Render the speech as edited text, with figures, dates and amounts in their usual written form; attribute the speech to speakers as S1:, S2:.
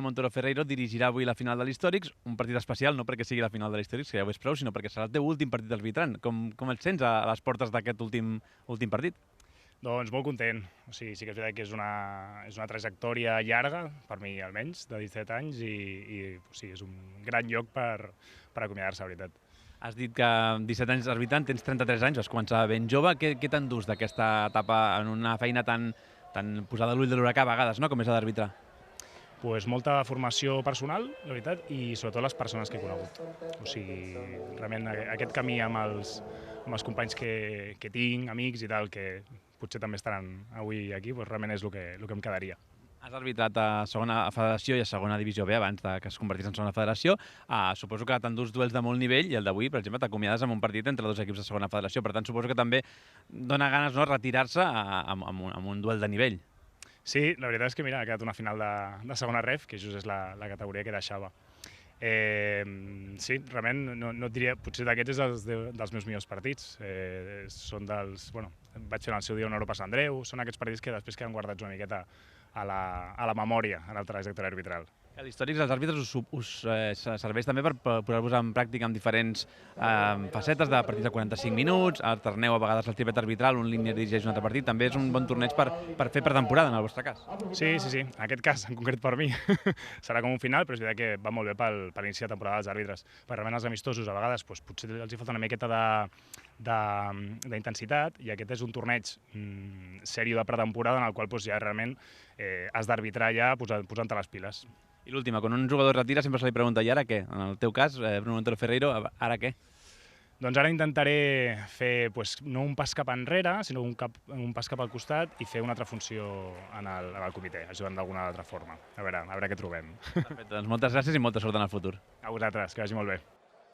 S1: Montero Ferreiro dirigirà avui la final de l'Històrics, un partit especial, no perquè sigui la final de l'Històrics, que ja ho és prou, sinó perquè serà el teu últim partit arbitrant. Com et sents a les portes d'aquest últim partit?
S2: Doncs molt content. O sigui, sí que és veritat que és una trajectòria llarga, per mi almenys, de 17 anys, i o sigui, és un gran lloc per acomiadar-se, la veritat.
S1: Has dit que 17 anys arbitrant, tens 33 anys, vas començar ben jove. Què t'endús d'aquesta etapa en una feina tan posada a l'ull de l'huracà a vegades, no?, com és la d'arbitrar?
S2: Pues molta formació personal, la veritat, i sobretot les persones que he conegut. O sigui, realment aquest camí amb els companys que tinc, amics i tal, que potser també estaran avui aquí, pues realment és el que em quedaria.
S1: Has arbitrat a segona federació i a segona divisió B abans que es convertís en segona federació. Suposo que t'endús duels de molt nivell i el d'avui, per exemple, t'acomiades amb un partit entre dos equips de segona federació. Per tant, suposo que també dona ganes, no?, retirar-se amb un duel de nivell.
S2: Sí, la veritat és que mira, ha quedat una final de segona ref, que just és la categoria que deixava. Sí, realment, no et diria, potser d'aquests és dels meus millors partits. Són dels, bueno, vaig fer en el seu dia un Europa Sant Andreu, són aquests partits que després queden guardats una miqueta a la memòria en el trajectòria arbitral.
S1: A l'Històrics, els àrbitres us serveix també per posar-vos en pràctica amb diferents facetes de partits de 45 minuts, alterneu a vegades el triplet arbitral, un línia dirigeix un altre partit, també és un bon torneig per fer pretemporada, en el vostre cas.
S2: Sí, en aquest cas, en concret per mi, serà com un final, però és veritat que va molt bé per l'inici de temporada dels àrbitres. Per realment els amistosos, a vegades, potser els hi falta una miqueta d'intensitat, i aquest és un torneig sèrio de pretemporada en el qual ja realment has d'arbitrar ja posant-te les piles.
S1: I l'última, quan un jugador retira sempre se li pregunta, i ara què? En el teu cas, Bruno Montero Ferreiro, ara què?
S2: Doncs ara intentaré fer no un pas cap enrere, sinó un pas cap al costat i fer una altra funció en el comitè, ajudant d'alguna altra forma. A veure què trobem.
S1: Perfecte, doncs moltes gràcies i molta sort en el futur.
S2: A vosaltres, que vagi molt bé.